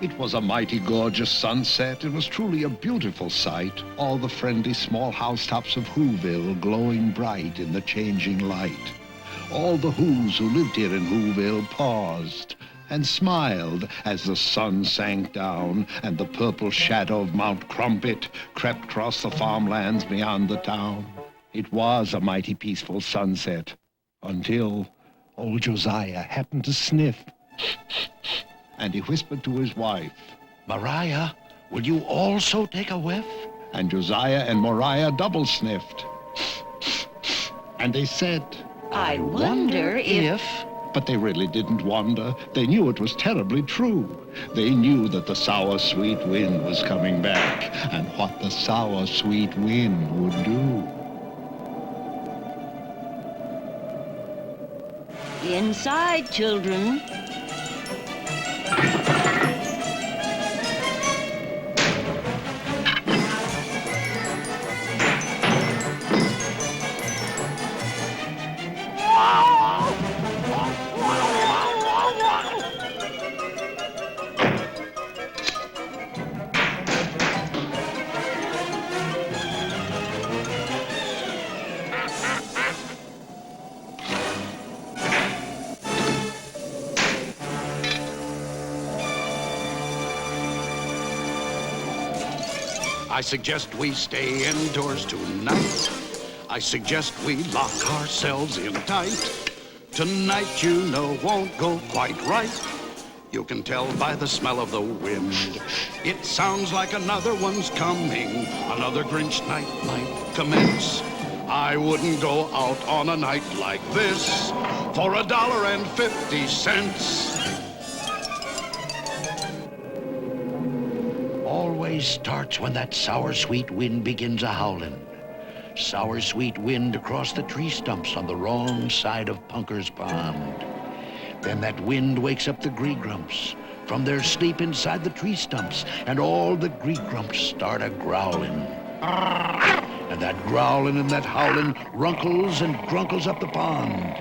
It was a mighty gorgeous sunset. It was truly a beautiful sight. All the friendly small housetops of Whoville glowing bright in the changing light. All the Whos who lived here in Whoville paused and smiled as the sun sank down and the purple shadow of Mount Crumpet crept across the farmlands beyond the town. It was a mighty peaceful sunset until old Josiah happened to sniff. And he whispered to his wife, Mariah, will you also take a whiff? And Josiah and Mariah double sniffed. And they said, I wonder if... But they really didn't wonder. They knew it was terribly true. They knew that the sour, sweet wind was coming back, and what the sour, sweet wind would do. Inside, children. I suggest we stay indoors tonight. I suggest we lock ourselves in tight. Tonight, you know, won't go quite right. You can tell by the smell of the wind. It sounds like another one's coming. Another Grinch night might commence. I wouldn't go out on a night like this for $1.50. Always starts when that sour, sweet wind begins a-howlin'. Sour, sweet wind across the tree stumps on the wrong side of Punker's Pond. Then that wind wakes up the Gree-Grumps from their sleep inside the tree stumps, and all the Gree-Grumps start a-growlin'. And that growlin' and that howlin' runkles and grunkles up the pond.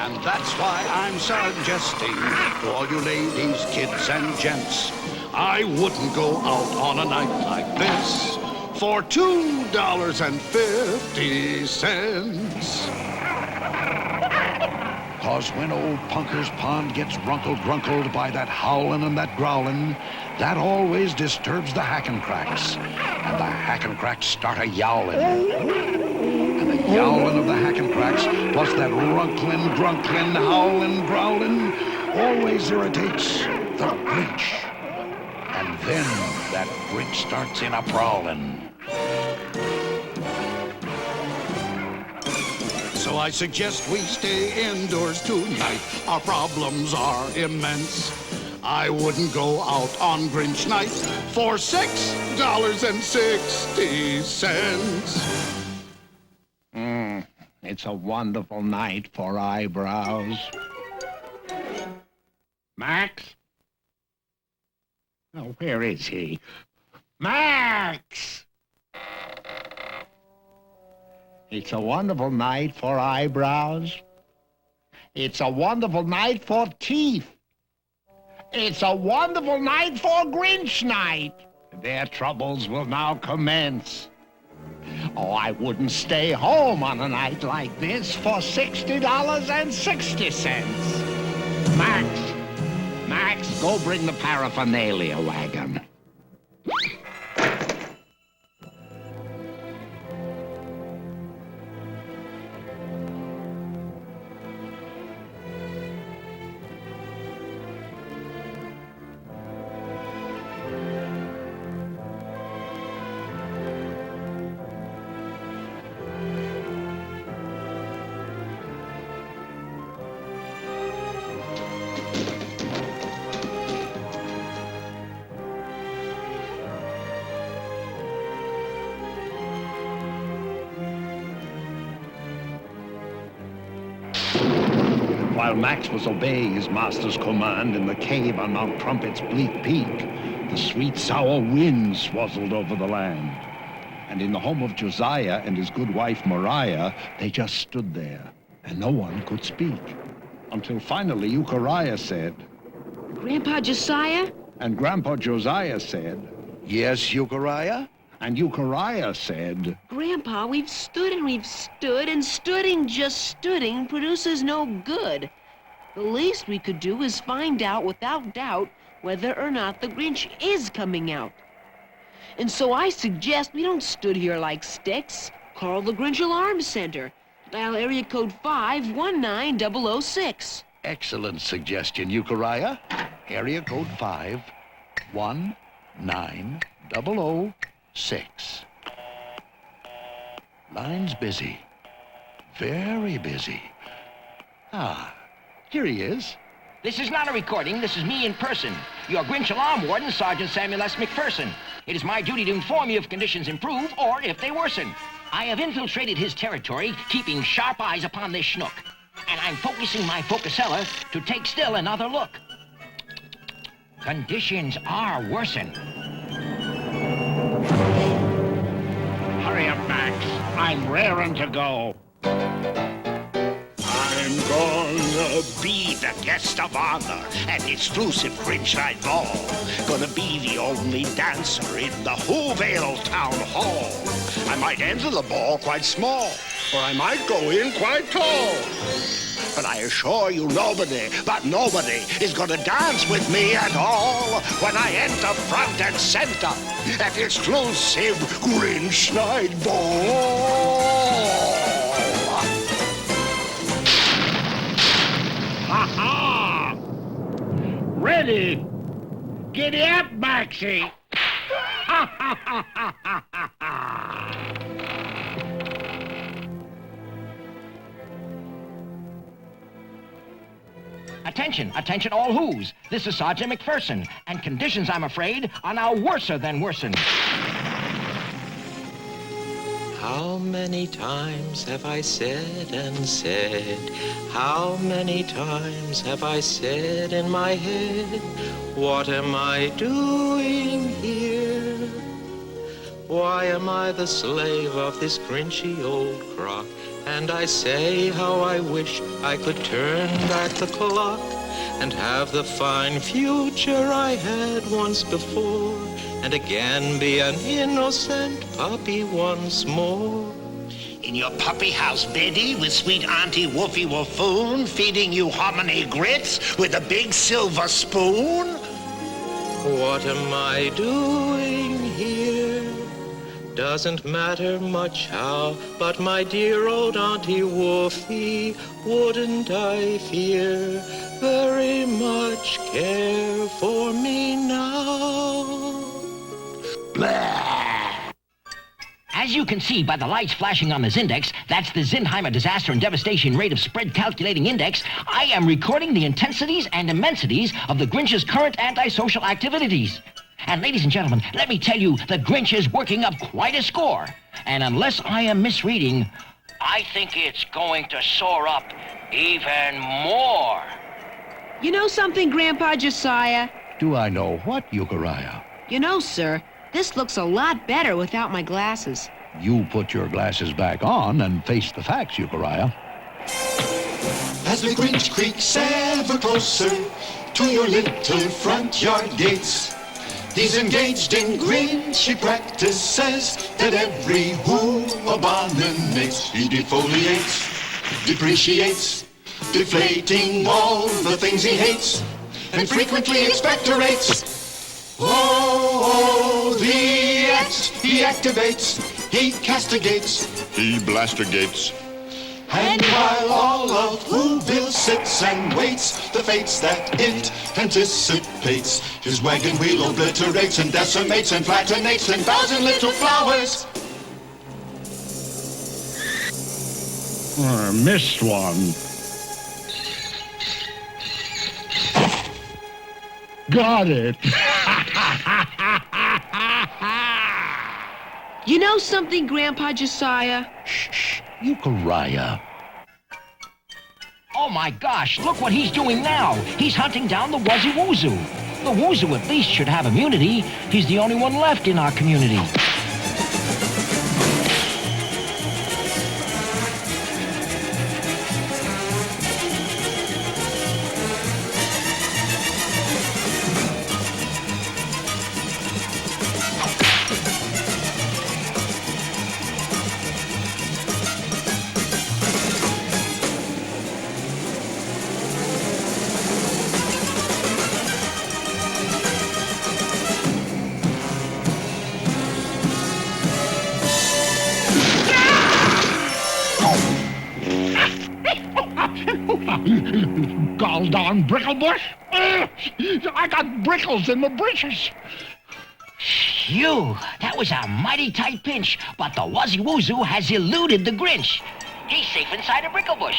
And that's why I'm suggesting to all you ladies, kids, and gents, I wouldn't go out on a night like this for $2.50. 'Cause when old Punker's Pond gets runkled by that howlin' and that growlin', that always disturbs the Hackencracks. And the Hackencracks start a-yowlin'. And the yowlin' of the Hackencracks, plus that runklin', grunklin', howlin', growlin', always irritates the Grinch. And then that Grinch starts in a-prowlin'. So I suggest we stay indoors tonight. Our problems are immense. I wouldn't go out on Grinch night for $6.60. It's a wonderful night for eyebrows. Max? Oh, where is he? Max! It's a wonderful night for eyebrows. It's a wonderful night for teeth. It's a wonderful night for Grinch Night. Their troubles will now commence. Oh, I wouldn't stay home on a night like this for $60.60. Max, go bring the paraphernalia wagon. While Max was obeying his master's command in the cave on Mount Trumpet's bleak peak, the sweet sour wind swazzled over the land. And in the home of Josiah and his good wife Mariah, they just stood there, and no one could speak. Until finally Euchariah said, Grandpa Josiah? and Grandpa Josiah said, Yes, Euchariah? and Euchariah said, Grandpa, we've stood and we've stood, and stooding just stooding produces no good. The least we could do is find out without doubt whether or not the Grinch is coming out. And so I suggest we don't stood here like sticks. Call the Grinch Alarm Center. Dial area code 519006. Excellent suggestion, Euchariah. Area code 519006. Line's busy. Very busy. Ah, here he is. This is not a recording. This is me in person. Your Grinch Alarm Warden, Sergeant Samuel S. McPherson. It is my duty to inform you if conditions improve or if they worsen. I have infiltrated his territory, keeping sharp eyes upon this schnook. And I'm focusing my focusella to take still another look. Conditions are worsen. hurry up, Max. I'm raring to go. I'm gonna be the guest of honor at the exclusive Grinch Night ball. Gonna be the only dancer in the Whoville Town Hall. I might enter the ball quite small, or I might go in quite tall. But I assure you nobody, but nobody is gonna dance with me at all when I enter front and center at the exclusive Grinch Night ball. Ha-ha! Ready? Giddy up, Maxie! Attention, attention all who's. This is Sergeant McPherson, and conditions, I'm afraid, are now worser than worsen. How many times have I said and said? How many times have I said in my head, what am I doing here? Why am I the slave of this grinchy old crock? And I say how I wish I could turn back the clock and have the fine future I had once before, and again be an innocent puppy once more. In your puppy house, Betty, with sweet Auntie Woofy Woofoon, feeding you hominy grits with a big silver spoon? What am I doing here? Doesn't matter much how, but my dear old Auntie Woofy, wouldn't I fear very much care for me now? Blah! As you can see by the lights flashing on this index, that's the Zinheimer Disaster and Devastation Rate of Spread Calculating Index. I am recording the intensities and immensities of the Grinch's current antisocial activities. And ladies and gentlemen, let me tell you, the Grinch is working up quite a score. And unless I am misreading, I think it's going to soar up even more. You know something, Grandpa Josiah? Do I know what, Euchariah? You know, sir, this looks a lot better without my glasses. You put your glasses back on and face the facts, Euchariah. As the Grinch creaks ever closer to your little front yard gates, he's engaged in Grinchy practices that every who abominates. He defoliates, depreciates, deflating all the things he hates, and frequently expectorates. Oh, the X he activates, he castigates, He blastergates. and while all of Whoville sits and waits the fates that it anticipates, his wagon wheel obliterates and decimates and flattenates 10,000 little flowers. Missed one. Got it. You know something, Grandpa Josiah? Euchariah. Oh my gosh, look what he's doing now. He's hunting down the Wuzzy Woozoo. The Woozoo at least should have immunity. He's the only one left in our community. Gall darn Bricklebush! I got brickles in the britches. Phew, that was a mighty tight pinch, but the Wuzzy Woozoo has eluded the Grinch. He's safe inside a bricklebush.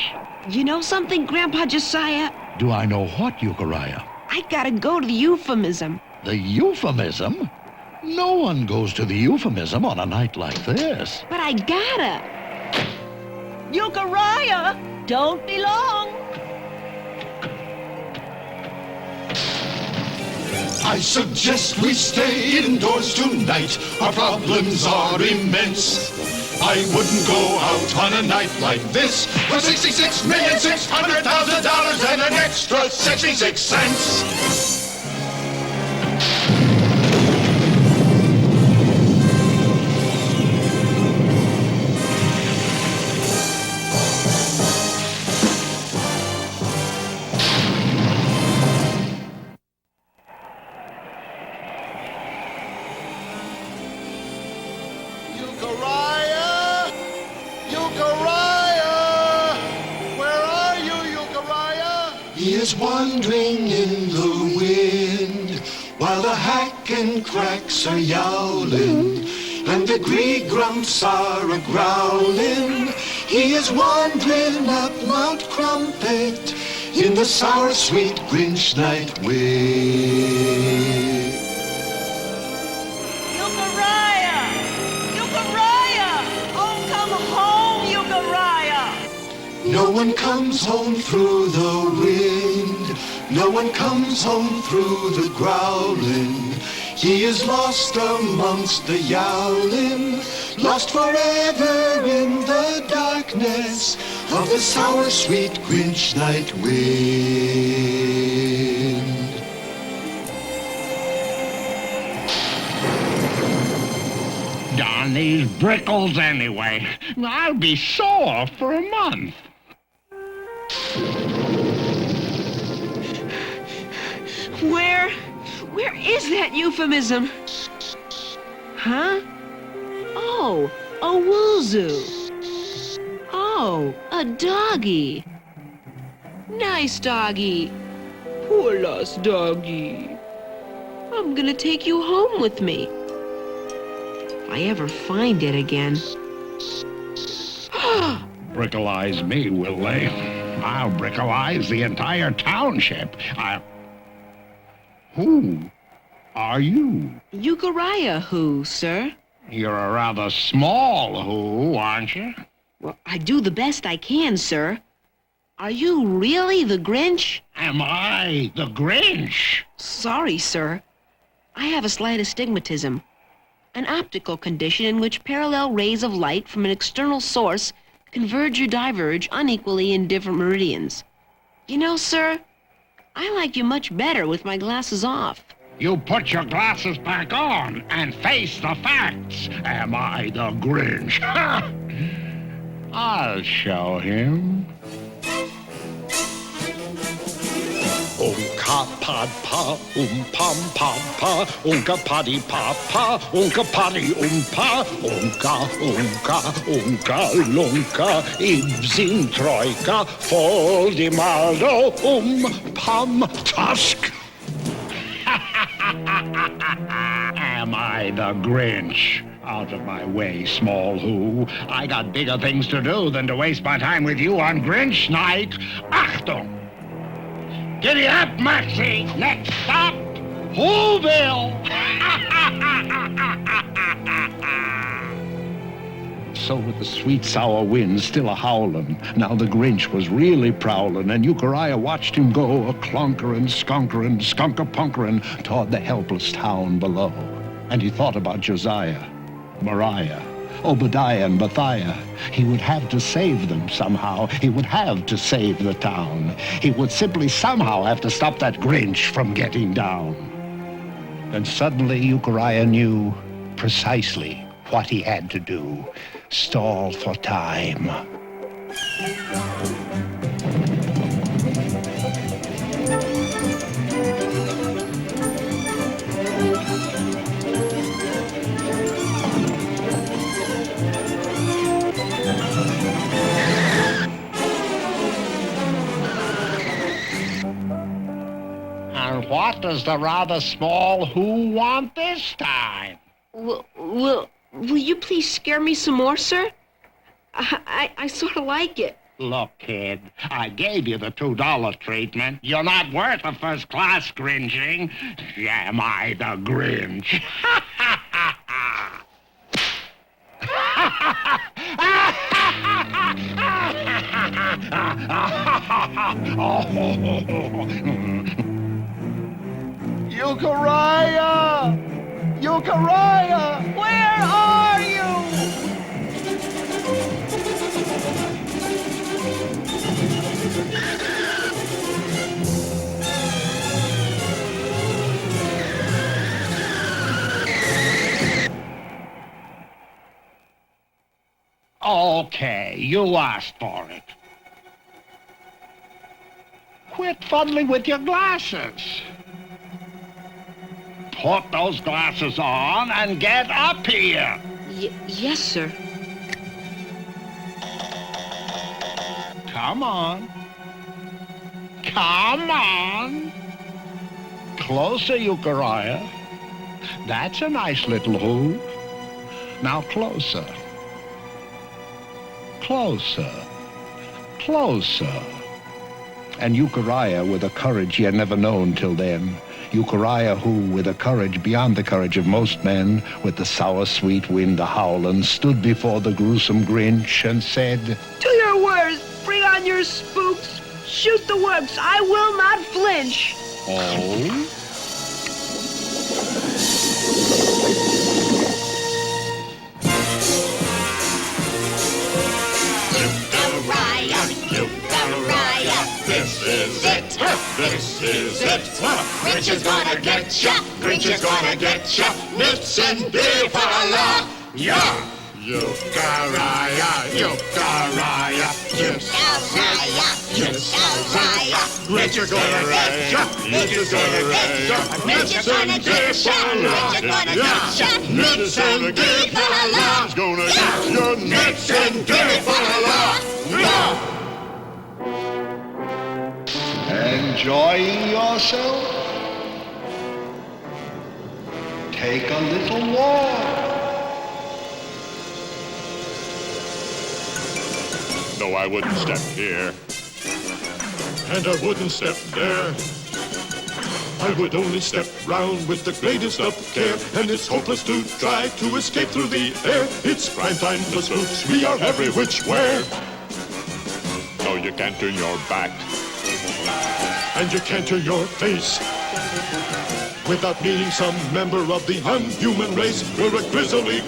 You know something, Grandpa Josiah? Do I know what, Euchariah? I gotta go to the euphemism. The euphemism? No one goes to the euphemism on a night like this. But I gotta. Euchariah, don't be long. I suggest we stay indoors tonight. Our problems are immense. I wouldn't go out on a night like this for $66,600,000 and an extra 66 cents. Euchariah! Euchariah! Where are you, Euchariah? He is wandering in the wind while the hack and cracks are yowling and the gree grumps are a growling. He is wandering up Mount Crumpet in the sour sweet Grinch night wind. Euchariah! Euchariah! Oh, come home, Euchariah! No one comes home through the wind. No one comes home through the growling. He is lost amongst the yowling, lost forever in the darkness of the sour sweet Grinch night wind. Darn these brickles anyway. I'll be sore for a month. Where is that euphemism? Huh? Oh, a woozoo. Oh, a doggy. Nice doggy. Poor lost doggy. I'm gonna take you home with me. If I ever find it again. Brickleize me, will they? I'll brickleize the entire township. Who are you? Euchariah who, sir? You're a rather small who, aren't you? Well, I do the best I can, sir. Are you really the Grinch? Am I the Grinch? Sorry, sir. I have a slight astigmatism, an optical condition in which parallel rays of light from an external source converge or diverge unequally in different meridians. You know, sir, I like you much better with my glasses off. You put your glasses back on and face the facts. Am I the Grinch? I'll show him. Unka pad pa, pam pad pa, unka paddy pa pa, unka paddy pa, unka lunka, ibsin troika, foldi maldo, pam tusk. Am I the Grinch? Out of my way, small who. I got bigger things to do than to waste my time with you on Grinch Night. Achtung! Giddy up, Maxie! Next stop, Whoville! So with the sweet sour wind still a-howlin', now the Grinch was really prowlin', and Euchariah watched him go a-clunkerin', skunkerin', skunk-a-punkerin' toward the helpless town below. And he thought about Josiah, Mariah, Obadiah and Bathiah. He would have to save them somehow. He would have to save the town. He would simply somehow have to stop that Grinch from getting down. And suddenly Euchariah knew precisely what he had to do. Stall for time. And what does the rather small Who want this time? Will you please scare me some more, sir? I sort of like it. Look, kid, I gave you the $2 treatment. You're not worth a first-class Grinching. Am I the Grinch? Euchariah! Euchariah! Where are you? Okay, you asked for it. Quit fuddling with your glasses. Put those glasses on and get up here. Yes, sir. Come on. Come on. Closer, Euchariah. That's a nice little Who. Now closer. Closer. Closer. And Euchariah, with a courage he had never known till then, Euchariah, who, with a courage beyond the courage of most men, with the sour sweet wind a-howlin', stood before the gruesome Grinch and said, To your words, bring on your spooks, shoot the works, I will not flinch. Oh? Euchariah, this is it. This is it. Grinch is gonna get ya. Grinch is gonna get ya. Nits and beer for a laugh. Yeah. Euchariah, Euchariah, Euchariah, Euchariah. Grinch is gonna get ya. Grinch is gonna get ya. Nits and beer for a laugh. Nits and beer for a laugh. Gonna get your nits and beer for a laugh. Yeah. Enjoying yourself? Take a little walk. No, I wouldn't step here. And I wouldn't step there. I would only step round with the greatest of care. And it's hopeless to try to escape through the air. It's prime time for spooks. We are every which way. No, you can't turn your back. And you can't turn your face without meeting some member of the unhuman race. We're a grisly,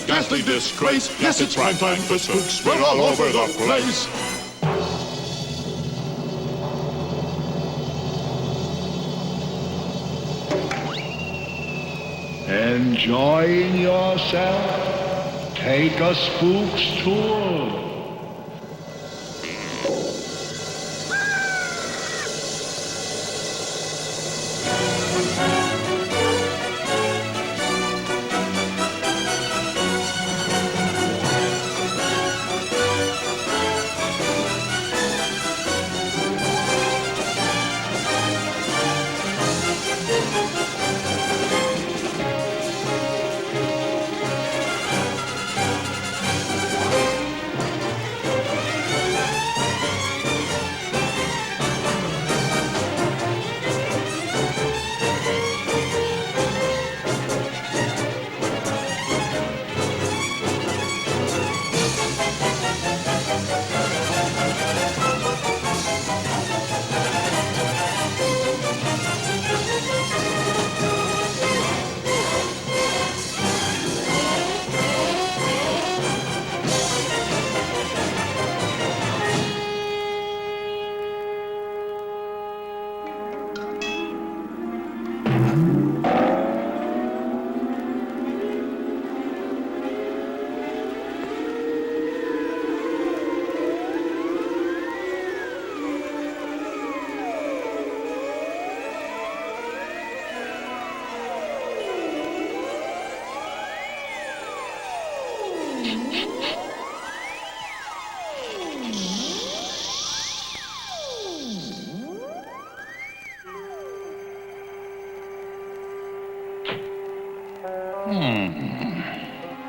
ghastly disgrace. Yes, it's prime time for spooks. We're all over the place. Enjoying yourself? Take a spook's tour.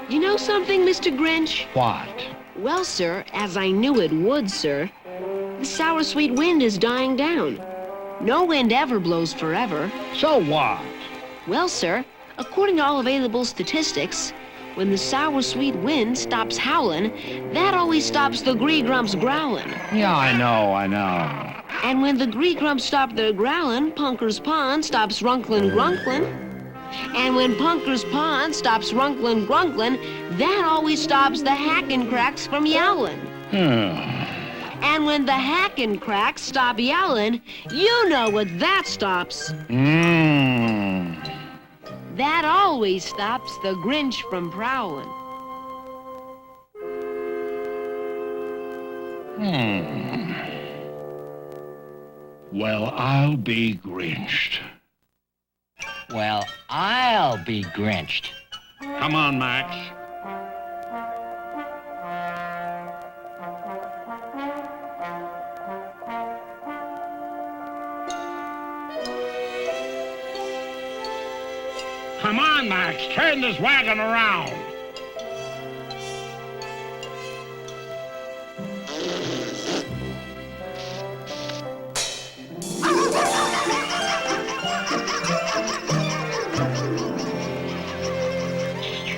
You know something, Mr. Grinch? What? Well, sir, as I knew it would, sir, the sour sweet wind is dying down. No wind ever blows forever. So what? Well, sir, according to all available statistics, when the sour sweet wind stops howling, that always stops the gree-grumps growling. Yeah, I know. And when the gree-grumps stop their growling, Punker's Pond stops runklin' grunklin'. And when Punker's Pond stops runklin' grunklin', that always stops the hackin' cracks from yowling. And when the hackin' cracks stop yowling, you know what that stops. That always stops the Grinch from prowling. Well, I'll be Grinched. Well, I'll be Grinched. Come on, Max. Come on, Max. Turn this wagon around.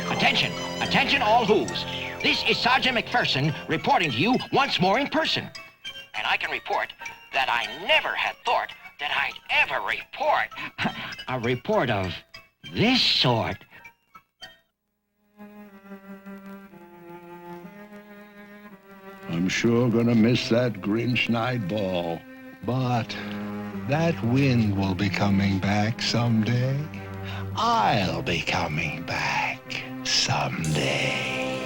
Attention, attention all Who's. This is Sergeant McPherson reporting to you once more in person. And I can report that I never had thought that I'd ever report a report of this sort. I'm sure gonna miss that Grinch night ball. But that wind will be coming back someday. I'll be coming back someday.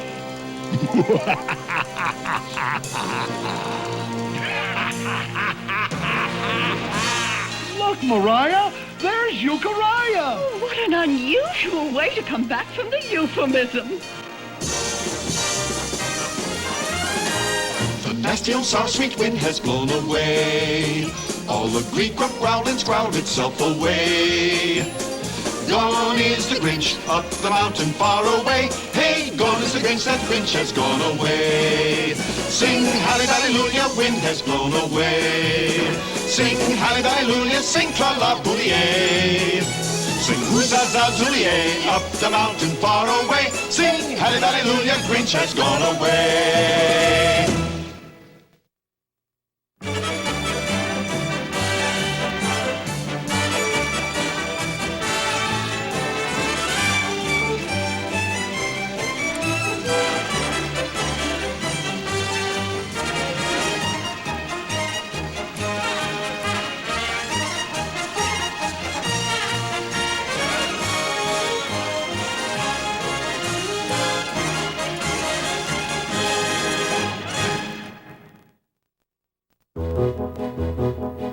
Look, Mariah, there's Euchariah. Oh, what an unusual way to come back from the euphemism. The nasty old sour sweet wind has blown away. All the gree-grump growling's growled itself away. Gone is the Grinch up the mountain far away. Hey, gone is the Grinch, that Grinch has gone away. Sing hallelujah, wind has blown away. Sing hallelujah, sing tra-la-boulier. Sing hoo-za-za-zoulier, up the mountain far away. Sing hallelujah, Grinch has gone away.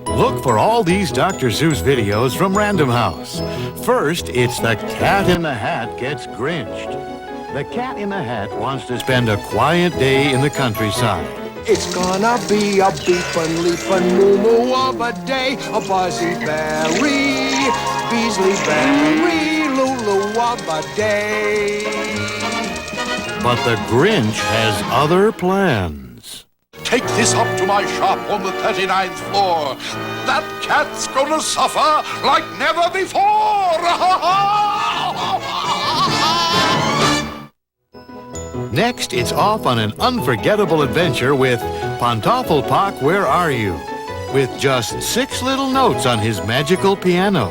Look for all these Dr. Seuss videos from Random House. First, it's the Cat in the Hat gets Grinched. The Cat in the Hat wants to spend a quiet day in the countryside. It's gonna be a beepin' leapin' moo-moo of a day, a buzzy berry, Beasley berry, lulu of a day. But the Grinch has other plans. Take this up to my shop on the 39th floor. That cat's gonna suffer like never before. Next, it's off on an unforgettable adventure with Pantoffelpock, Where Are You? With just 6 little notes on his magical piano.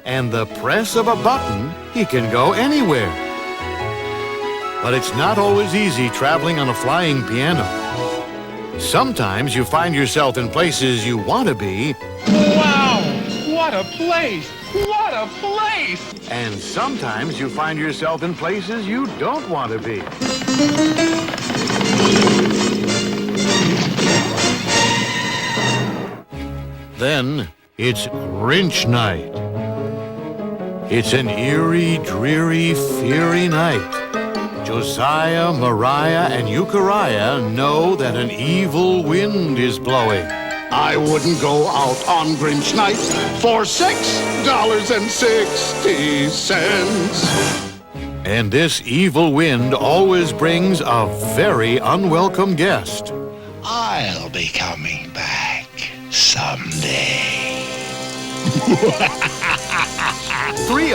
And the press of a button, he can go anywhere. But it's not always easy traveling on a flying piano. Sometimes you find yourself in places you want to be. Wow, what a place! What a place! And sometimes you find yourself in places you don't want to be. Then it's Grinch Night. It's an eerie, dreary, fiery night. Josiah, Mariah, and Euchariah know that an evil wind is blowing. I wouldn't go out on Grinch Night for $6.60. And this evil wind always brings a very unwelcome guest. I'll be coming back someday. 3